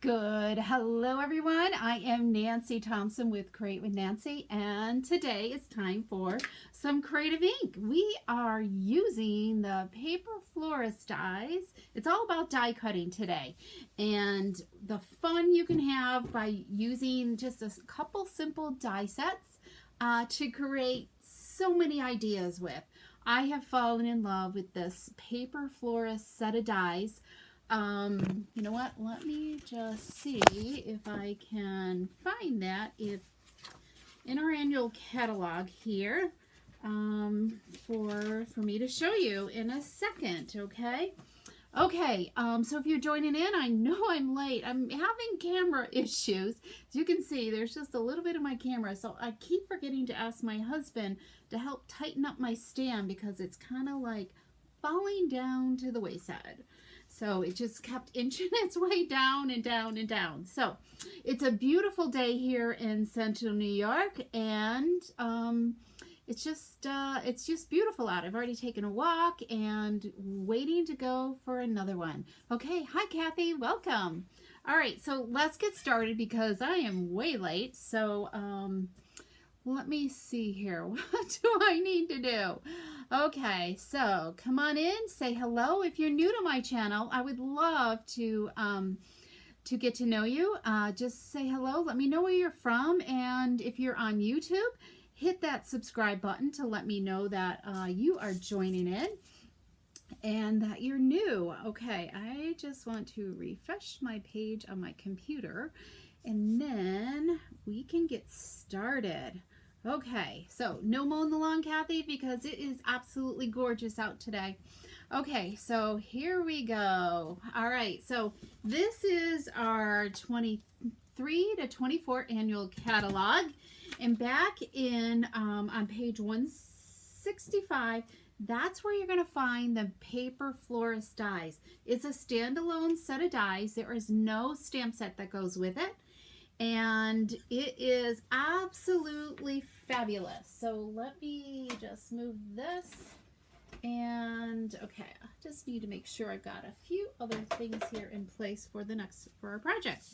Good. Hello, everyone. I am Nancy Thompson with Create with Nancy, and today it's time for some creative ink. We are using the Paper Florist dies. It's all about die cutting today, and the fun you can have by using just a couple simple die sets to create so many ideas with. I have fallen in love with this Paper Florist set of dies. You know what? Let me just see if I can find that in our annual catalog here for me to show you in a second, okay? Okay, so if you're joining in, I know I'm late. I'm having camera issues. As you can see, there's just a little bit of my camera, so I keep forgetting to ask my husband to help tighten up my stand because it's kind of like falling down to the wayside. So it just kept inching its way down and down and down. So it's a beautiful day here in Central New York, and it's just beautiful out. I've already taken a walk and waiting to go for another one. Okay, hi Kathy, welcome. All right, so let's get started because I am way late. So let me see here. What do I need to do? Okay, so come on in, say hello. If you're new to my channel, I would love to get to know you. Just say hello. Let me know where you're from, and if you're on YouTube, hit that subscribe button to let me know that you are joining in and that you're new. Okay, I just want to refresh my page on my computer, and then we can get started. Okay, so no mowing the lawn, Kathy, because it is absolutely gorgeous out today. Okay, so here we go. All right, so this is our 23 to 24 annual catalog. And back in on page 165, that's where you're going to find the Paper Florist dies. It's a standalone set of dies. There is no stamp set that goes with it. And it is absolutely fabulous. So let me just move this. And okay, I just need to make sure I've got a few other things here in place for our project.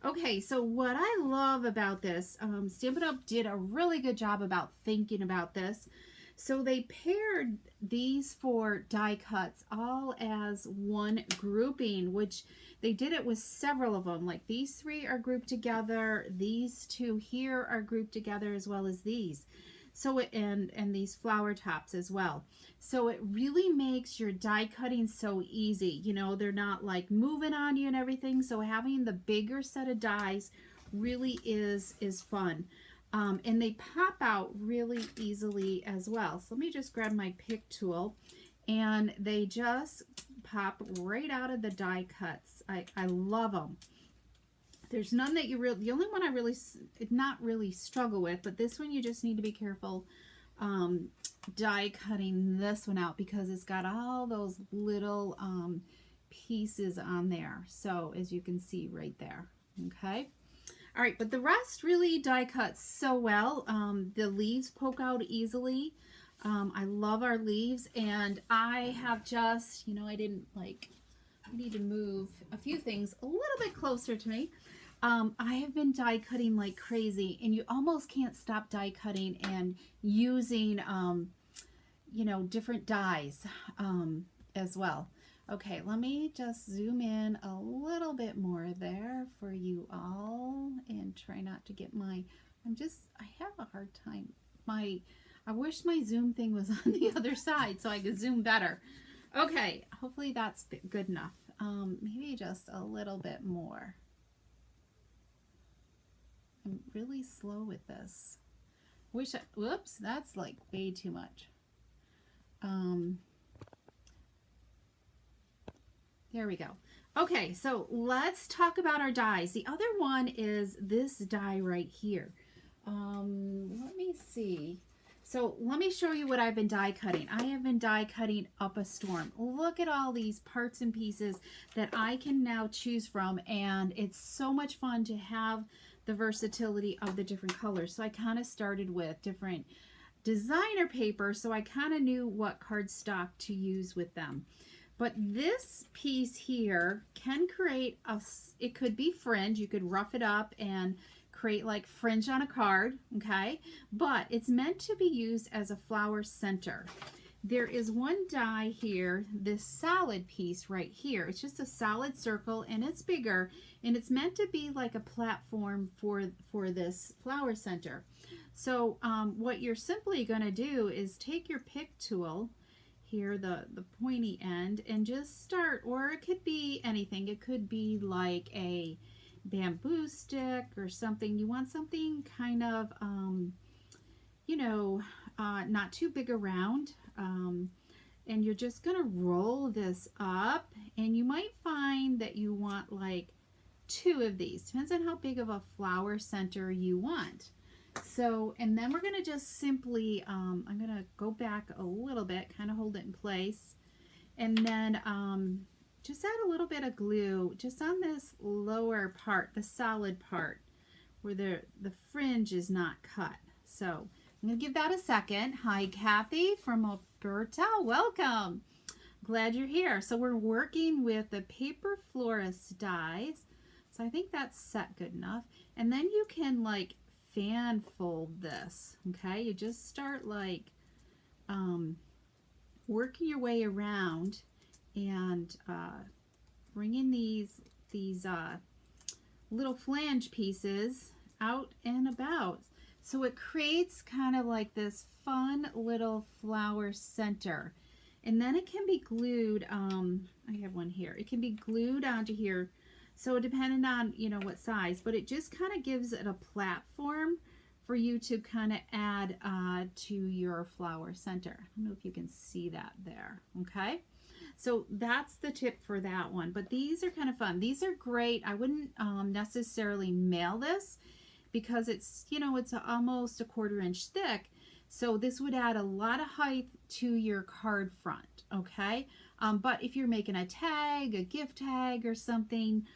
Okay, so what I love about this, Stampin' Up! Did a really good job about thinking about this. So they paired these 4 die cuts all as one grouping, which they did it with several of them. Like these 3 are grouped together, these 2 here are grouped together, as well as these. So and these flower tops as well. So it really makes your die cutting so easy. You know, they're not like moving on you and everything. So having the bigger set of dies really is fun. And they pop out really easily as well. So let me just grab my pick tool, and they just pop right out of the die cuts. I love them. There's none that you really, the only one I really not really struggle with, but this one you just need to be careful die cutting this one out because it's got all those little pieces on there. So as you can see right there, okay. All right, but the rest really die cuts so well. The leaves poke out easily. I love our leaves, and I have just, you know, I need to move a few things a little bit closer to me. I have been die cutting like crazy, and you almost can't stop die cutting and using, you know, different dies as well. Okay, let me just zoom in a little bit more there for you all and try not to get my, I have a hard time. I wish my zoom thing was on the other side so I could zoom better. Okay, hopefully that's good enough. Maybe just a little bit more. I'm really slow with this. Whoops, that's like way too much. There we go. Okay, so let's talk about our dies. The other one is this die right here. Let me see. So let me show you what I've been die cutting. I have been die cutting up a storm. Look at all these parts and pieces that I can now choose from, and it's so much fun to have the versatility of the different colors. So I kind of started with different designer paper, so I kind of knew what cardstock to use with them. But this piece here can create it could be fringe. You could rough it up and create like fringe on a card, okay? But it's meant to be used as a flower center. There is one die here, this solid piece right here. It's just a solid circle and it's bigger, and it's meant to be like a platform for this flower center. So what you're simply going to do is take your pick tool here, the pointy end, and just start, or it could be anything. It could be like a bamboo stick or something. You want something kind of, you know, not too big around. And you're just going to roll this up, and you might find that you want like 2 of these. Depends on how big of a flower center you want. So, and then we're going to just simply, I'm going to go back a little bit, kind of hold it in place, and then just add a little bit of glue just on this lower part, the solid part, where the fringe is not cut. So I'm going to give that a second. Hi, Kathy from Alberta. Welcome. Glad you're here. So we're working with the Paper Florist dies. So I think that's set good enough. And then you can like fan fold this, okay? You just start like working your way around and bringing these little flange pieces out and about. So it creates kind of like this fun little flower center. And then it can be glued, I have one here. It can be glued onto here. So depending on, you know, what size, but it just kind of gives it a platform for you to kind of add to your flower center. I don't know if you can see that there, okay? So that's the tip for that one, but these are kind of fun. These are great. I wouldn't necessarily mail this because it's, you know, it's almost a 1/4 inch thick. So this would add a lot of height to your card front, okay? But if you're making a tag, a gift tag or something,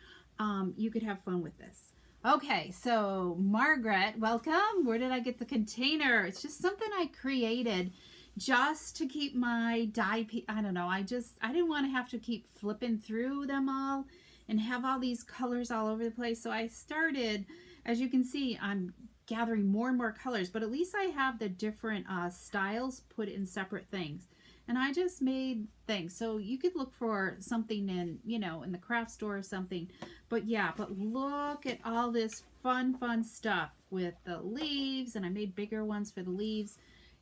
you could have fun with this. Okay, so Margaret, welcome. Where did I get the container? It's just something I created just to keep my die piece. I don't know, I didn't want to have to keep flipping through them all and have all these colors all over the place. So I started, as you can see, I'm gathering more and more colors, but at least I have the different styles put in separate things. And I just made things. So you could look for something in, you know, in the craft store or something. But yeah, but look at all this fun stuff with the leaves. And I made bigger ones for the leaves.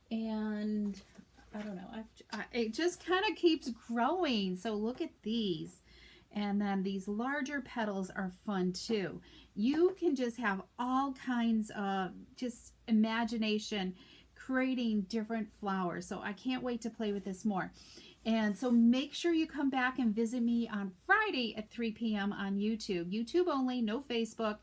And I don't know, it just kind of keeps growing. So look at these. And then these larger petals are fun too. You can just have all kinds of just imagination creating different flowers. So I can't wait to play with this more. And so make sure you come back and visit me on Friday at 3 p.m. on YouTube. YouTube only, no Facebook.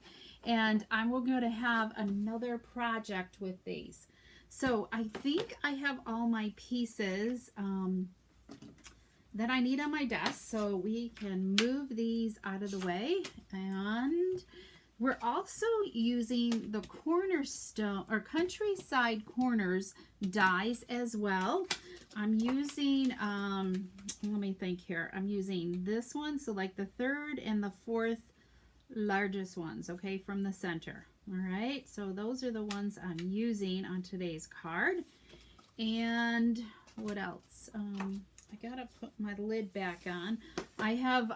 And I'm going to have another project with these. So I think I have all my pieces that I need on my desk. So we can move these out of the way. And we're also using the Cornerstone or Countryside Corners dies as well. I'm using, let me think here. I'm using this one, so like the 3rd and the 4th largest ones, okay, from the center. All right, so those are the ones I'm using on today's card. And what else? I gotta put my lid back on. I have,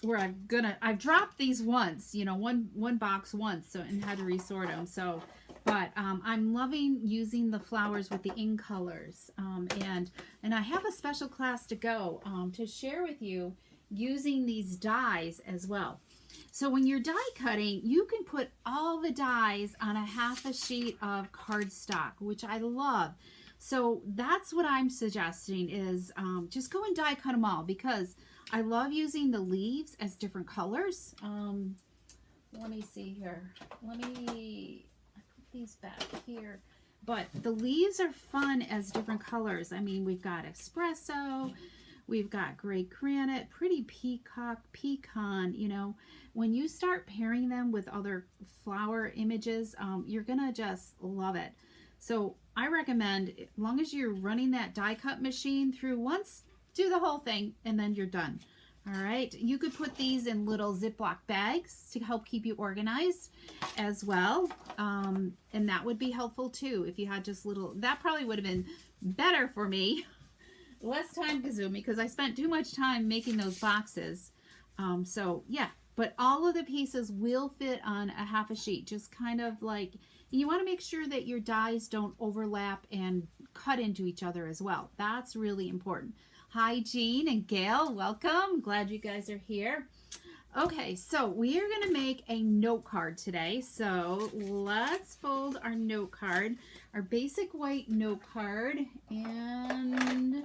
where I've dropped these once, you know, one box once, so, and had to resort them. So, but I'm loving using the flowers with the in colors, and I have a special class to go to share with you using these dies as well. So when you're die cutting, you can put all the dies on a half a sheet of cardstock, which I love. So that's what I'm suggesting is just go and die cut them all, because I love using the leaves as different colors. Let me see here. Let me put these back here. But the leaves are fun as different colors. I mean, we've got espresso, we've got gray granite, pretty peacock, pecan, you know. When you start pairing them with other flower images, you're gonna just love it. So I recommend, as long as you're running that die cut machine through once, do the whole thing and then you're done. All right, you could put these in little Ziploc bags to help keep you organized as well. And that would be helpful too if you had just little, that probably would have been better for me. Less time consuming because I spent too much time making those boxes. So yeah, but all of the pieces will fit on a half a sheet, just kind of like, you want to make sure that your dies don't overlap and cut into each other as well. That's really important. Hi, Jean and Gail. Welcome. Glad you guys are here. Okay, so we are going to make a note card today. So let's fold our note card, our basic white note card. And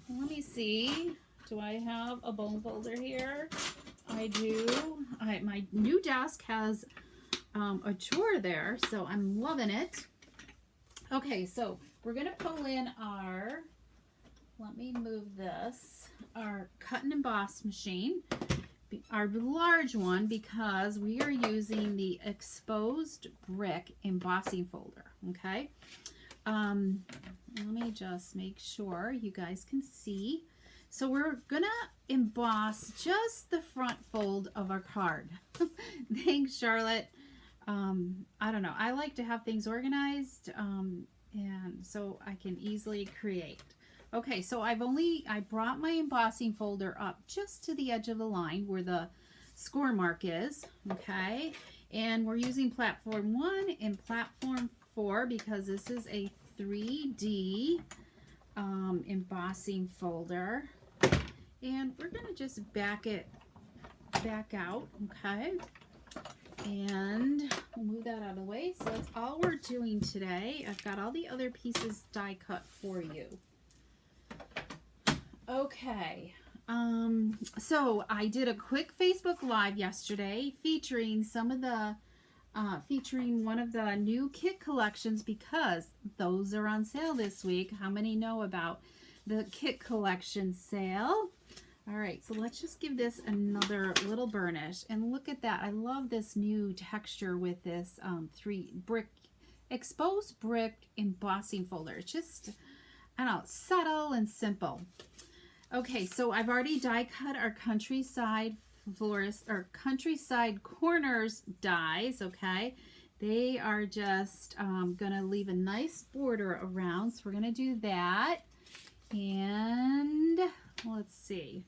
let me see. Do I have a bone folder here? I do. My new desk has a drawer there, so I'm loving it. Okay, so we're going to pull in our... Let me move this, our cut and emboss machine, our large one, because we are using the exposed brick embossing folder, okay? Let me just make sure you guys can see. So we're gonna emboss just the front fold of our card. Thanks, Charlotte. I don't know, I like to have things organized, and so I can easily create. Okay, so I brought my embossing folder up just to the edge of the line where the score mark is, okay? And we're using platform 1 and platform 4 because this is a 3D embossing folder. And we're gonna just back out, okay? And we'll move that out of the way. So that's all we're doing today. I've got all the other pieces die cut for you. Okay, so I did a quick Facebook Live yesterday featuring featuring one of the new kit collections because those are on sale this week. How many know about the kit collection sale? All right, so let's just give this another little burnish. And look at that. I love this new texture with this exposed brick embossing folder. It's just, I don't know, subtle and simple. Okay, so I've already die cut our Countryside Florist or Countryside Corners dies, okay? They are just gonna leave a nice border around, so we're gonna do that. And let's see.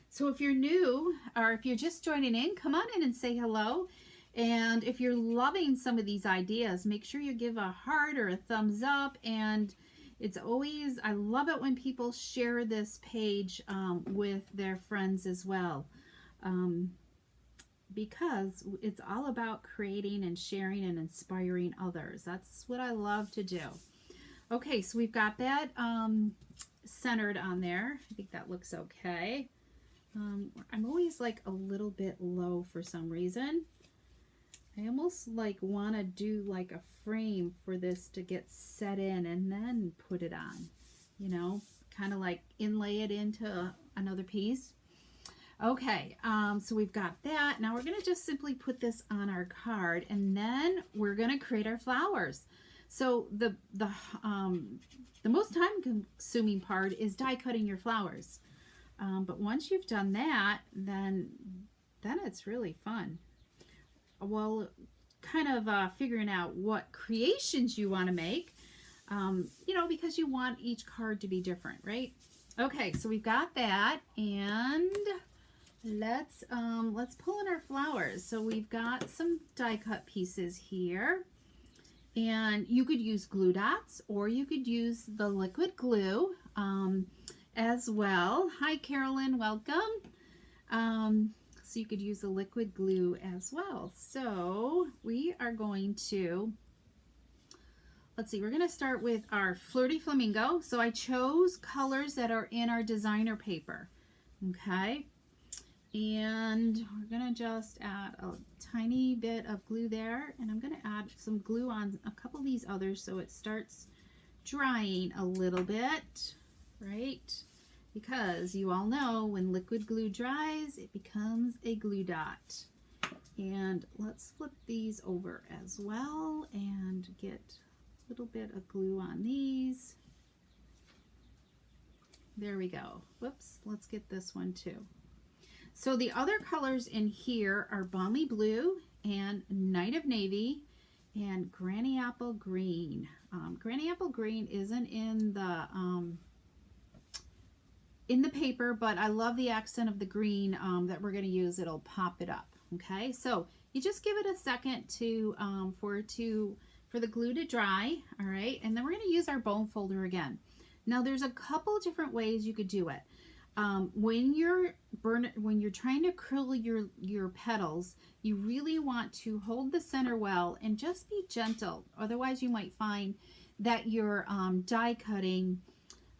So if you're new or if you're just joining in, come on in and say hello. And if you're loving some of these ideas, make sure you give a heart or a thumbs up. And it's always, I love it when people share this page with their friends as well, because it's all about creating and sharing and inspiring others. That's what I love to do. Okay, so we've got that centered on there. I think that looks okay. I'm always like a little bit low for some reason. I almost like want to do like a frame for this to get set in and then put it on, you know, kind of like inlay it into another piece. Okay, so we've got that. Now we're going to just simply put this on our card and then we're going to create our flowers. So the most time consuming part is die cutting your flowers. But once you've done that, then it's really fun. Well, kind of figuring out what creations you want to make, you know, because you want each card to be different, right? Okay, so we've got that, and let's pull in our flowers. So we've got some die cut pieces here, and you could use glue dots or you could use the liquid glue as well. Hi, Carolyn, welcome. So you could use the liquid glue as well. So we are going to, let's see, we're going to start with our Flirty Flamingo. So I chose colors that are in our designer paper. Okay. And we're going to just add a tiny bit of glue there. And I'm going to add some glue on a couple of these others so it starts drying a little bit, right? Because you all know when liquid glue dries, it becomes a glue dot. And let's flip these over as well and get little bit of glue on these. There we go. Whoops, let's get this one too. So the other colors in here are Balmy Blue and Night of Navy and Granny Apple Green. Granny Apple Green isn't in the paper, but I love the accent of the green that we're going to use. It'll pop it up. Okay, so you just give it a second to for the glue to dry. All right, and then we're going to use our bone folder again. Now there's a couple different ways you could do it. When you're trying to curl your petals, you really want to hold the center well and just be gentle. Otherwise, you might find that you're die cutting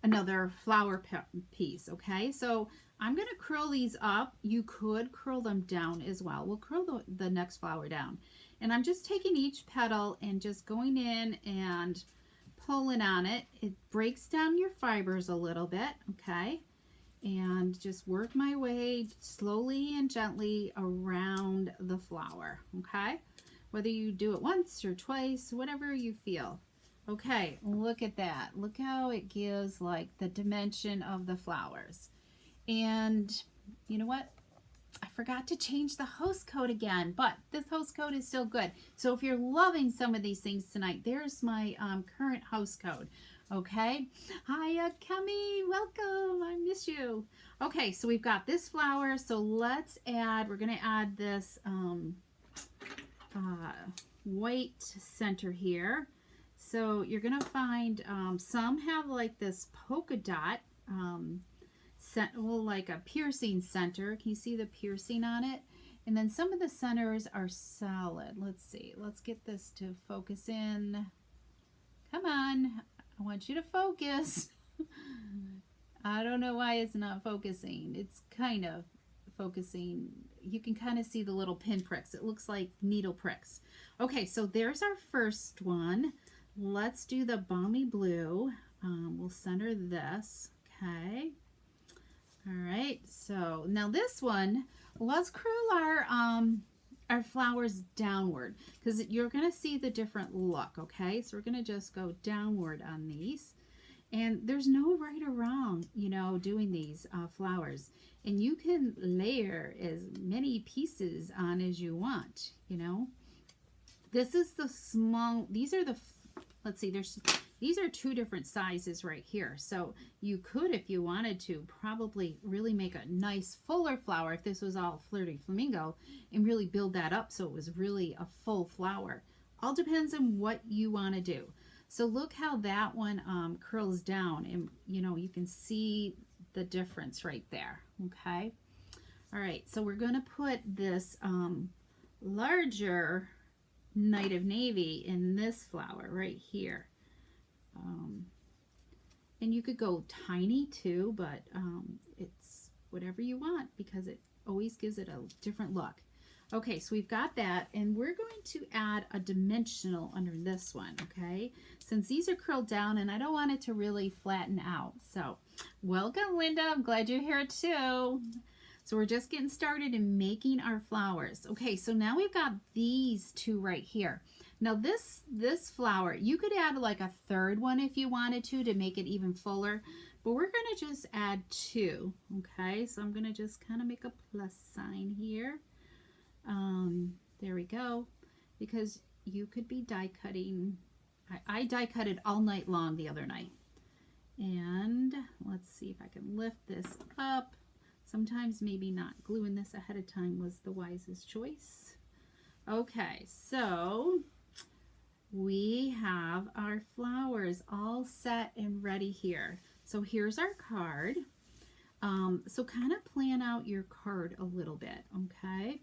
another flower piece. Okay, so I'm going to curl these up. You could curl them down as well. We'll curl the next flower down, and I'm just taking each petal and just going in and pulling on it. It breaks down your fibers a little bit, okay? And just work my way slowly and gently around the flower, okay? Whether you do it once or twice, whatever you feel. Okay, look at that. Look how it gives like the dimension of the flowers. And you know what? I forgot to change the host code again, but this host code is still good. So if you're loving some of these things tonight, there's my current host code. Okay. Hi, Kemi. Welcome. I miss you. Okay, so we've got this flower. So let's add, we're going to add this white center here. So you're going to find some have like this polka dot like a piercing center. Can you see the piercing on it? And then some of the centers are solid. Let's see. Let's get this to focus in. Come on. I want you to focus. I don't know why it's not focusing. It's kind of focusing. You can kind of see the little pin pricks. It looks like needle pricks. Okay, so there's our first one. Let's do the Balmy Blue. We'll center this. Okay. All right, so now this one, let's curl our flowers downward because you're going to see the different look, okay? So we're going to just go downward on these. And there's no right or wrong, you know, doing these flowers. And you can layer as many pieces on as you want, you know. This is the small, these are the, let's see, these are two different sizes right here. So you could, if you wanted to, probably really make a nice fuller flower if this was all Flirty Flamingo and really build that up so it was really a full flower. All depends on what you want to do. So look how that one curls down, and you know, you can see the difference right there. Okay. All right. So we're going to put this larger Night of Navy in this flower right here. And you could go tiny too, but it's whatever you want because it always gives it a different look. Okay, so we've got that, and we're going to add a dimensional under this one, okay? Since these are curled down, and I don't want it to really flatten out. So, welcome, Linda. I'm glad you're here, too. So, we're just getting started in making our flowers. Okay, so now we've got these two right here. Now, this flower, you could add like a third one if you wanted to make it even fuller. But we're going to just add two, okay? So, I'm going to just kind of make a plus sign here. There we go, because you could be die cutting. I die cut it all night long the other night. And let's see if I can lift this up. Sometimes maybe not gluing this ahead of time was the wisest choice. Okay, so we have our flowers all set and ready here. So here's our card. So kind of plan out your card a little bit, okay?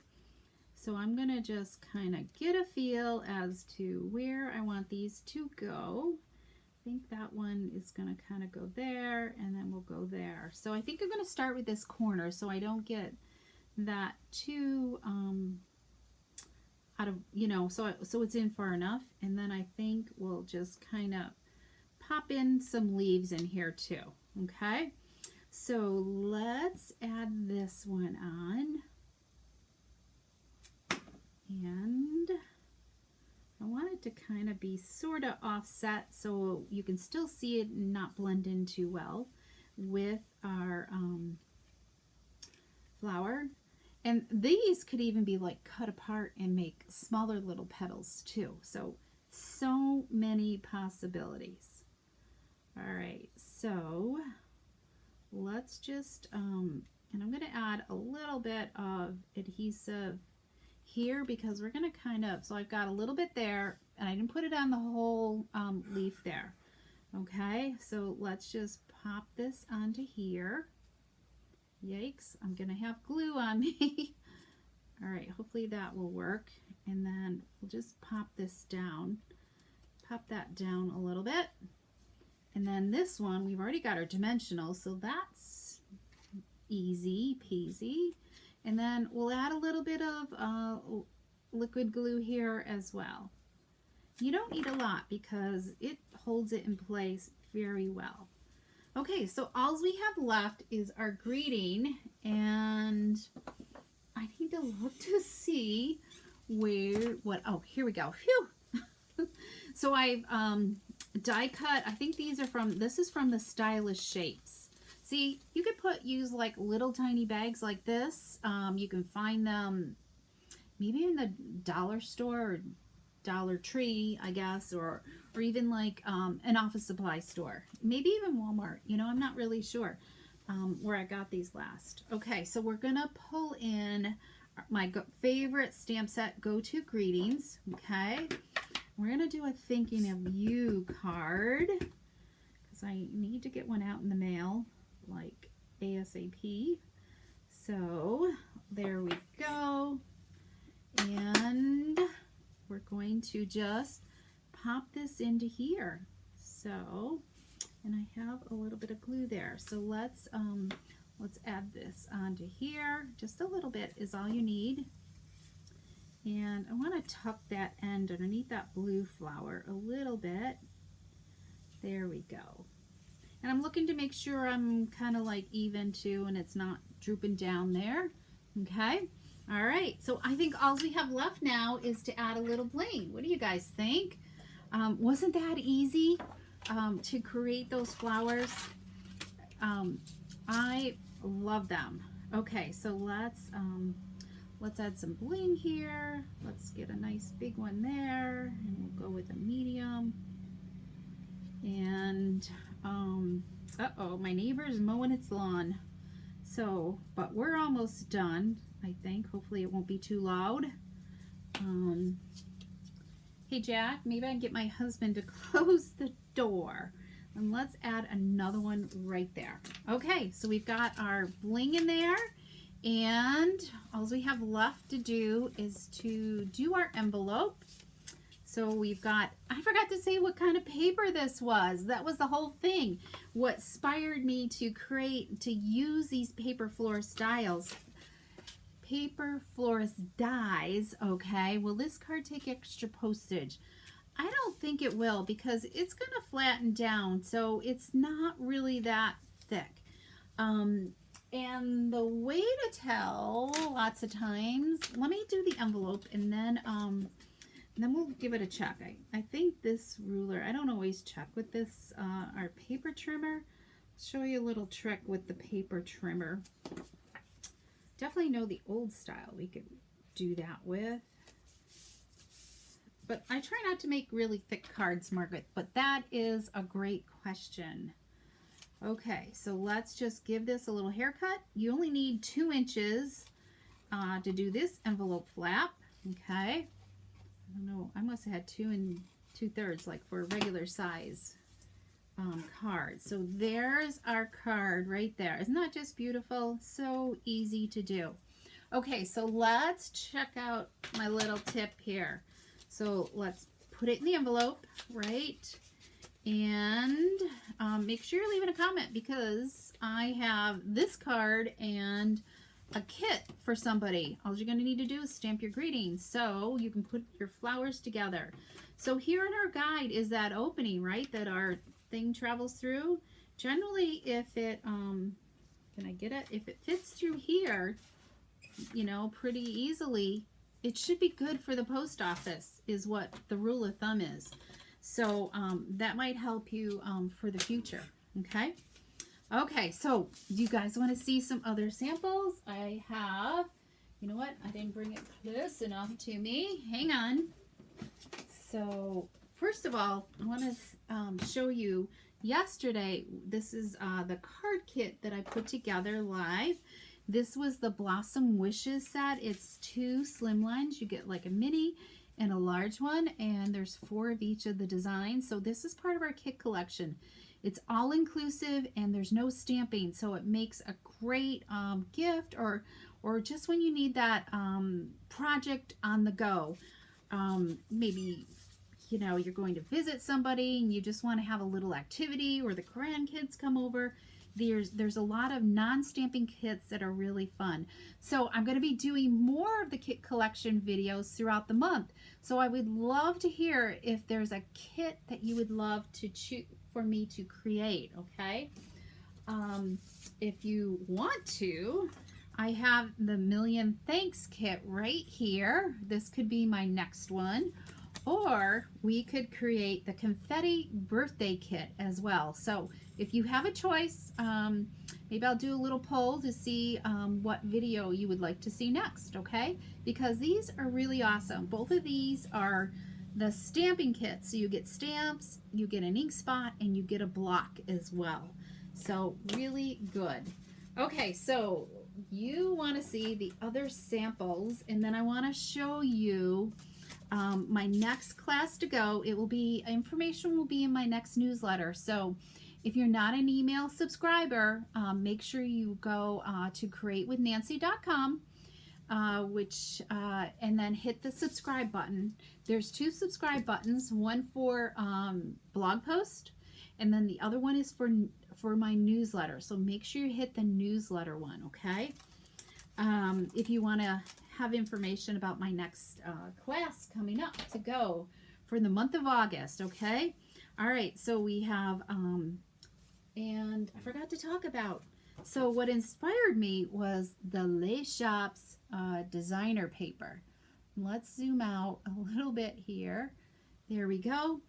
So I'm going to just kind of get a feel as to where I want these to go. I think that one is going to kind of go there, and then we'll go there. So I think I'm going to start with this corner so I don't get that too out of, you know, so it's in far enough. And then I think we'll just kind of pop in some leaves in here too. Okay, so let's add this one on. And I want it to kind of be sort of offset so you can still see it and not blend in too well with our flower. And these could even be like cut apart and make smaller little petals too. So many possibilities. All right, so let's just, and I'm going to add a little bit of adhesive here because we're going to kind of, so I've got a little bit there and I didn't put it on the whole leaf there. Okay, so let's just pop this onto here. Yikes, I'm going to have glue on me. All right, hopefully that will work. And then we'll just pop this down. Pop that down a little bit. And then this one, we've already got our dimensional, so that's easy peasy. And then we'll add a little bit of liquid glue here as well. You don't need a lot because it holds it in place very well. Okay, so all we have left is our greeting, and I need to look to see oh, here we go. Phew. So I've die cut, I think these are this is from the Stylish Shapes. See, you could use like little tiny bags like this. You can find them maybe in the dollar store or Dollar Tree, I guess, or even like an office supply store, maybe even Walmart. You know, I'm not really sure where I got these last. Okay, so we're gonna pull in my favorite stamp set, Go To Greetings. Okay, we're gonna do a thinking of you card because I need to get one out in the mail like ASAP. So there we go, and we're going to just pop this into here. So, and I have a little bit of glue there. So let's add this onto here. Just a little bit is all you need. And I want to tuck that end underneath that blue flower a little bit. There we go. And I'm looking to make sure I'm kind of like even too and it's not drooping down there. Okay. All right, so I think all we have left now is to add a little bling. What do you guys think? Wasn't that easy to create those flowers? I love them. Okay, so let's add some bling here. Let's get a nice big one there, and we'll go with a medium. And uh-oh, my neighbor's mowing its lawn. So, but we're almost done, I think. Hopefully it won't be too loud. Hey Jack, maybe I can get my husband to close the door. And let's add another one right there. Okay, so we've got our bling in there. And all we have left to do is to do our envelope. So we've got, I forgot to say what kind of paper this was. That was the whole thing. What inspired me to use these Paper Florist dies. Paper Florist dies, okay. Will this card take extra postage? I don't think it will because it's going to flatten down. So it's not really that thick. And the way to tell lots of times, let me do the envelope and then we'll give it a check. I think this ruler, I don't always check with this, our paper trimmer. I'll show you a little trick with the paper trimmer. Definitely know the old style we could do that with. But I try not to make really thick cards, Margaret, but that is a great question. Okay, so let's just give this a little haircut. You only need 2 inches to do this envelope flap, okay? I don't know, I must have had 2 2/3 like for a regular size card. So there's our card right there. Isn't that just beautiful? So easy to do. Okay, so let's check out my little tip here. So let's put it in the envelope, right? And make sure you're leaving a comment because I have this card and a kit for somebody. All you're going to need to do is stamp your greetings so you can put your flowers together. So here in our guide is that opening, right, that our thing travels through. Generally, if it, can I get it? If it fits through here, you know, pretty easily, it should be good for the post office is what the rule of thumb is. So that might help you for the future. Okay. Okay, so do you guys want to see some other samples? I have, you know what? I didn't bring it close enough to me. Hang on. So first of all, I want to show you yesterday. This is the card kit that I put together live. This was the Blossom Wishes set. It's 2 slimlines. You get like a mini and a large one, and there's 4 of each of the designs. So this is part of our kit collection. It's all inclusive and there's no stamping, so it makes a great gift or just when you need that project on the go. Maybe, you know, you're going to visit somebody and you just want to have a little activity, or the grandkids come over. There's a lot of non-stamping kits that are really fun. So I'm going to be doing more of the kit collection videos throughout the month. So I would love to hear if there's a kit that you would love to choose for me to create, okay? If you want to, I have the Million Thanks kit right here. This could be my next one. Or we could create the confetti birthday kit as well. So if you have a choice, maybe I'll do a little poll to see what video you would like to see next, okay? Because these are really awesome. Both of these are the stamping kit. So you get stamps, you get an ink spot, and you get a block as well. So really good. Okay, so you want to see the other samples, and then I want to show you my next class to go. It will be, information will be in my next newsletter. So if you're not an email subscriber, make sure you go to createwithnancy.com, and then hit the subscribe button. There's 2 subscribe buttons, one for blog post, and then the other one is for my newsletter. So make sure you hit the newsletter one, okay? If you want to have information about my next class coming up to go for the month of August, okay? All right, so we have, and I forgot to talk about, so what inspired me was the Les Shops designer paper. Let's zoom out a little bit here. There we go.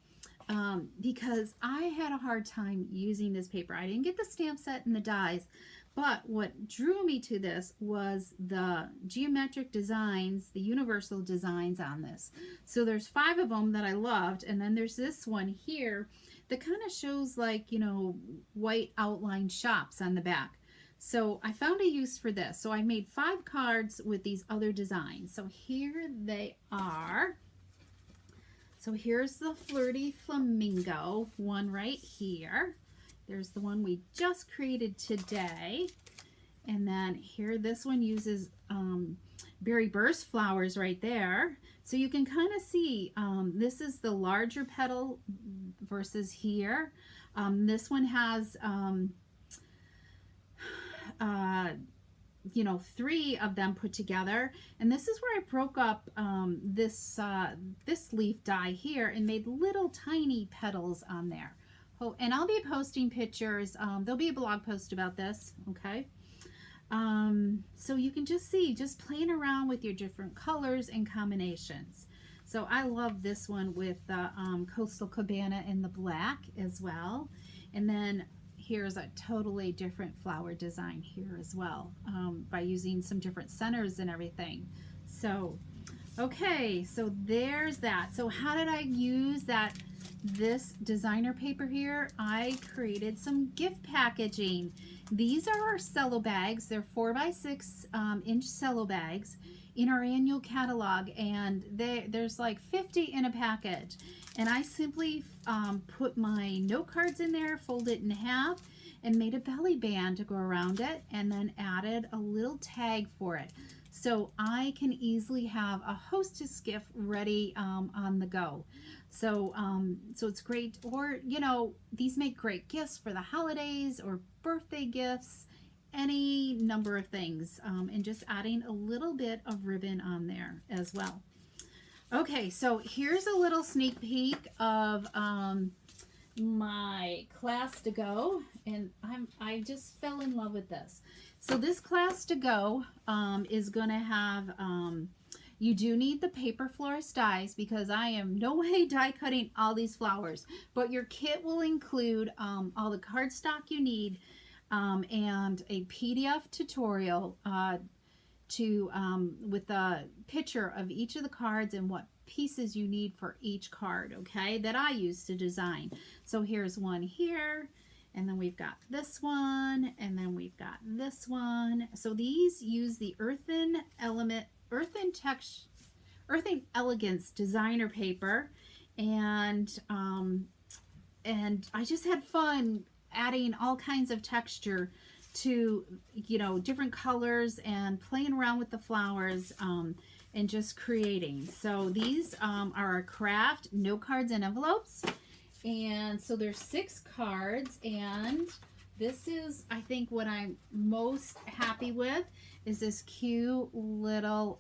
Because I had a hard time using this paper. I didn't get the stamp set and the dies, but what drew me to this was the geometric designs, the universal designs on this. So there's 5 of them that I loved, and then there's this one here that kind of shows, like, you know, white outline shops on the back. So I found a use for this. So I made 5 cards with these other designs. So here they are. So here's the Flirty Flamingo one right here. There's the one we just created today. And then here, this one uses berry burst flowers right there. So you can kind of see, this is the larger petal versus here. This one has, you know, 3 of them put together, and this is where I broke up this leaf die here and made little tiny petals on there. Oh, and I'll be posting pictures. There'll be a blog post about this, okay? So you can just see, just playing around with your different colors and combinations. So I love this one with the Coastal Cabana in the black as well. And then here's a totally different flower design here as well, by using some different centers and everything. So, okay, so there's that. So how did I use this designer paper here? I created some gift packaging. These are our cello bags. They're 4x6 inch cello bags in our annual catalog, and there's like 50 in a package. And I simply put my note cards in there, fold it in half, and made a belly band to go around it, and then added a little tag for it. So I can easily have a hostess gift ready on the go. So, so it's great, or, you know, these make great gifts for the holidays or birthday gifts, any number of things, and just adding a little bit of ribbon on there as well. Okay, so here's a little sneak peek of my class to go, and I just fell in love with this. So this class to go is going to have You do need the Paper Florist dies because I am no way die cutting all these flowers. But your kit will include all the cardstock you need and a PDF tutorial with a picture of each of the cards and what pieces you need for each card, okay, that I use to design. So here's one here, and then we've got this one, and then we've got this one. So these use the Earthen Elegance designer paper, and I just had fun adding all kinds of texture to, you know, different colors and playing around with the flowers and just creating. So these are our craft note cards and envelopes. And so there's 6 cards, and this is, I think, what I'm most happy with is this cute little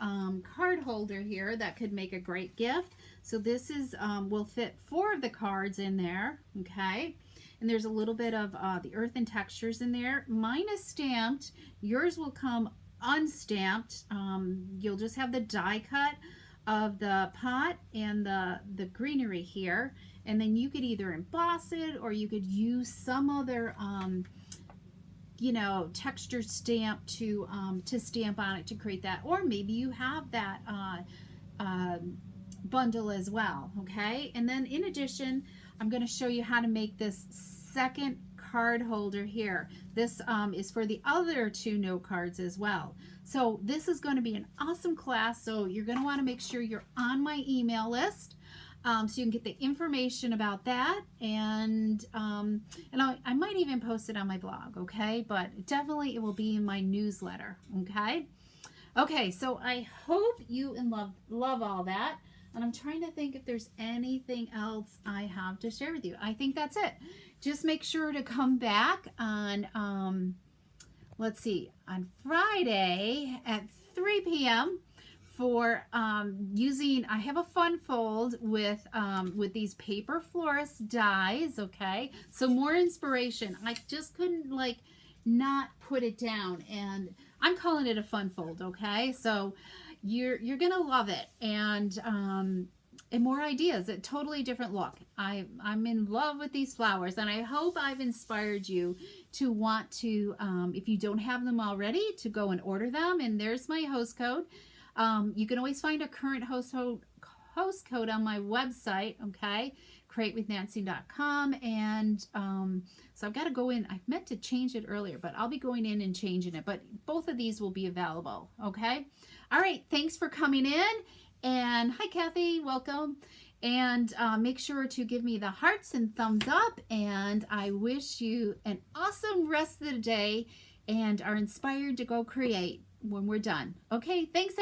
card holder here that could make a great gift. So this is will fit 4 of the cards in there, okay? And there's a little bit of the earthen textures in there. Mine is stamped. Yours will come unstamped. You'll just have the die cut of the pot and the greenery here. And then you could either emboss it, or you could use some other you know, texture stamp to stamp on it to create that. Or maybe you have that bundle as well, okay? And then in addition, I'm going to show you how to make this second card holder here. This is for the other 2 note cards as well. So this is going to be an awesome class. So you're going to want to make sure you're on my email list so you can get the information about that. And I might even post it on my blog, okay? But definitely it will be in my newsletter, okay? Okay, so I hope you love all that. And I'm trying to think if there's anything else I have to share with you. I think that's it. Just make sure to come back on, let's see, on Friday at 3 p.m. for I have a fun fold with these Paper Florist dies, okay? So more inspiration. I just couldn't not put it down, and I'm calling it a fun fold, okay? So you're gonna love it, and more ideas, a totally different look. I'm in love with these flowers, and I hope I've inspired you to want to, if you don't have them already, to go and order them. And there's my host code. You can always find a current host code on my website, okay, createwithnancy.com. And so I've got to go in. I meant to change it earlier, but I'll be going in and changing it. But both of these will be available, okay? All right, thanks for coming in. And hi, Kathy, welcome. And make sure to give me the hearts and thumbs up. And I wish you an awesome rest of the day and are inspired to go create when we're done. Okay, thanks.